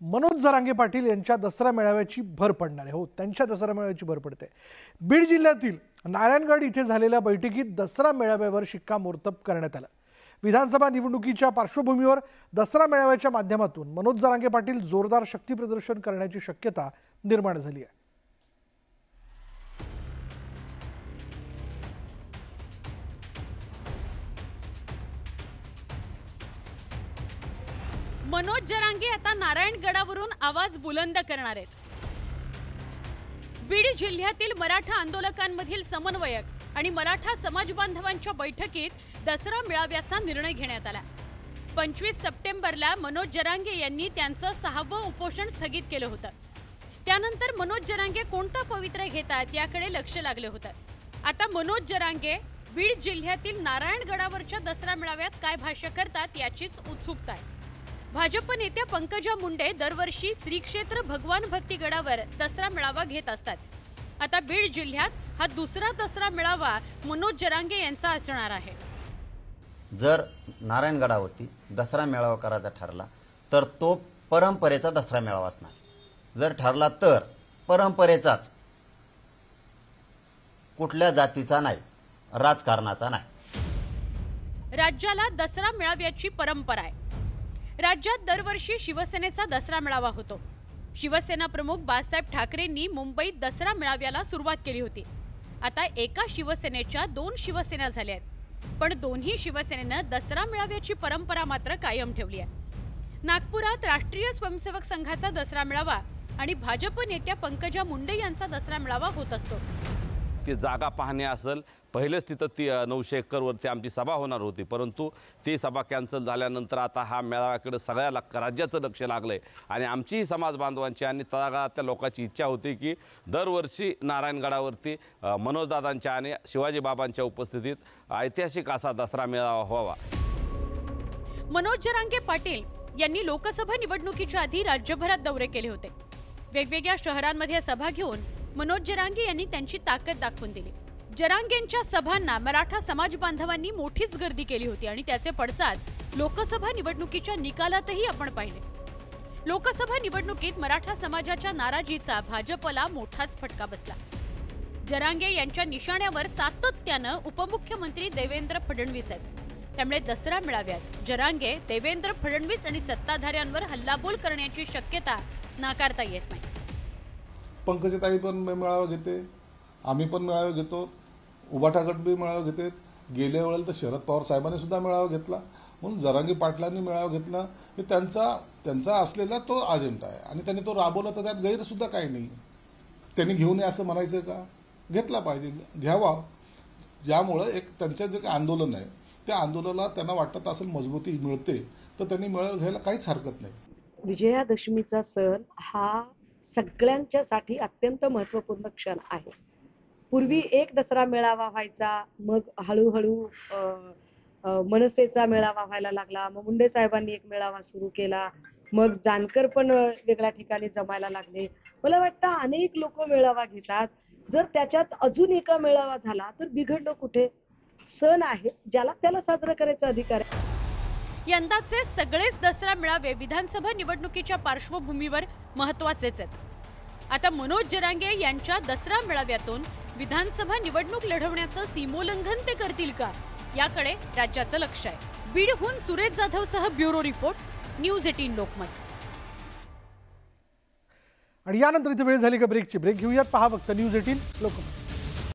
मनोज जरांगे पाटील यांच्या दसरा मेळाव्याची भर पडणार आहे। हो, त्यांच्या दसरा मेळाव्याची भर पडते। बीड जिल्ह्यातील नारायणगड इथे झालेल्या बैठकीत दसरा मेळाव्यावर शिक्कामोर्तब करण्यात आलं। विधानसभा निवडणुकीच्या पार्श्वभूमीवर दसरा मेळाव्याच्या माध्यमातून मनोज जरांगे पाटील जोरदार शक्ती प्रदर्शन करण्याची शक्यता निर्माण झाली आहे। मनोज जरांगे आता नारायणगडावरून आवाज बुलंद करणार आहेत। बीड जिल्ह्यातील मराठा आंदोलकांमधील समन्वयक आणि मराठा समाज बांधवांच्या बैठकीत दसरा मेळाव्याचा निर्णय घेण्यात आला। 25 सप्टेंबरला मनोज जरांगे यांनी त्यांचं 6वं उपोषण स्थगित केलं होतं। त्यानंतर मनोज जरांगे कोणता पवित्रा घेतात याकडे लक्ष लागले होतं। आता मनोज जरांगे बीड जिल्ह्यातील नारायणगडावरच्या दसरा मेळाव्यात काय भाष्य करतात याचीच उत्सुकता आहे। भाजप नेत्या पंकजा मुंडे दरवर्षी श्री क्षेत्र भगवान भक्ती गडावर दसरा मेळावा घेत असतात। आता बीड जिल्ह्यात हा दुसरा दसरा मेळावा मनोज जरांगे यांचा असणार आहे। जर नारायणगडावरती दसरा मेळावा करायचा ठरला तर तो परंपरेचा दसरा मेळावा असणार। जर ठरला तर परंपरेचाच, कुठल्या जातीचा नाही, राजकारणाचा नाही। राज्याला दसरा मेळाव्याची परंपरा आहे। राज्यात दरवर्षी शिवसेनेचा दसरा मेळावा होतो। शिवसेना प्रमुख बाळासाहेब ठाकरेंनी मुंबईत दसरा मेळाव्याला सुरुवात केली होती। आता एका शिवसेनेच्या 2 शिवसेना झाल्या आहेत, पण दोन्ही शिवसेनेनं दसरा मेळाव्याची परंपरा मात्र कायम ठेवली आहे। नागपुरात राष्ट्रीय स्वयंसेवक संघाचा दसरा मेळावा आणि भाजप नेत्या पंकजा मुंडे यांचा दसरा मेळावा होत असतो। ती जागा पाहणे असेल, पहिलेच तिथं ती 900 एकरवरती आमची सभा होणार होती, परंतु ती सभा कॅन्सल झाल्यानंतर आता हा मेळाव्याकडे सगळ्या राज्याचं लक्ष लागलंय आणि आमचीही समाज बांधवांची आणि तळागाळातल्या लोकांची इच्छा होती की दरवर्षी नारायणगडावरती मनोजदादांच्या आणि शिवाजी बाबांच्या उपस्थितीत ऐतिहासिक असा दसरा मेळावा व्हावा। मनोज जरांगे पाटील यांनी लोकसभा निवडणुकीच्या आधी राज्यभरात दौरे केले होते। वेगवेगळ्या शहरांमध्ये सभा घेऊन मनोज जरांगे यांनी त्यांची ताकद दाखवून दिली। जरांगेंच्या सभांना मराठा समाज बांधवांनी मोठीच गर्दी केली होती आणि त्याचे पडसाद लोकसभा निवडणुकीच्या निकालातही आपण पाहिले। लोकसभा निवडणुकीत मराठा समाजाच्या नाराजीचा भाजपला मोठाच फटका बसला। जरांगे यांच्या निशाण्यावर सातत्यानं उपमुख्यमंत्री देवेंद्र फडणवीस आहेत, त्यामुळे दसरा मेळाव्यात जरांगे, देवेंद्र फडणवीस आणि सत्ताधाऱ्यांवर हल्लाबोल करण्याची शक्यता नाकारता येत नाही। पंकजाताई पण मेळावा घेते, आम्ही पण मेळावे घेतो, उबाटा गट बी मेळावा घेते। गेल्या वेळेला तर शरद पवार साहेबांनी सुद्धा मेळावा घेतला, म्हणून जरांगे पाटलांनी मेळावा घेतला। हे त्यांचा असलेला तो अजेंडा आहे आणि त्यांनी तो राबवला, तर त्यात गैरसुद्धा काही नाही। त्यांनी घेऊ नये असं म्हणायचं का? घेतला पाहिजे, घ्यावा। ज्यामुळे एक त्यांचं जे आंदोलन आहे त्या आंदोलनाला त्यांना वाटत असेल मजबूती मिळते तर त्यांनी मेळावा घ्यायला काहीच हरकत नाही। विजयादशमीचा सण हा सगळ्यांच्यासाठी अत्यंत महत्त्वपूर्ण क्षण आहे। पूर्वी एक दसरा मेळावा व्हायचा, मग हळूहळू मनसेचा मेळावा व्हायला लागला, मग मुंडे साहेबांनी एक मेळावा सुरू केला, मग जानकर पण वेगळ्या ठिकाणी जमायला लागले। मला वाटतं अनेक लोक मेळावा घेतात, जर त्याच्यात अजून एका मेळावा झाला तर बिघडलं कुठे? सण आहे, ज्याला त्याला साजरा करायचा अधिकार आहे। यंदाचे सगळेच दसरा मेळावे विधानसभा निवडणुकीच्या पार्श्वभूमीवर महत्त्वाचेच आहेत। आता मनोज जरांगे यांच्या दसरा मेळाव्यातून विधानसभा निवडणूक लढवण्याचं सीमोल्लंघन ते करतील का, याकडे राज्याचं लक्ष आहे। बीडहून सुरेश जाधवसह ब्युरो रिपोर्ट, न्यूज 18 लोकमत। आणि यानंतर इथे वेळ झाली का ब्रेकची? ब्रेक घेऊयात, पहा फक्त न्यूज 18 लोकमत।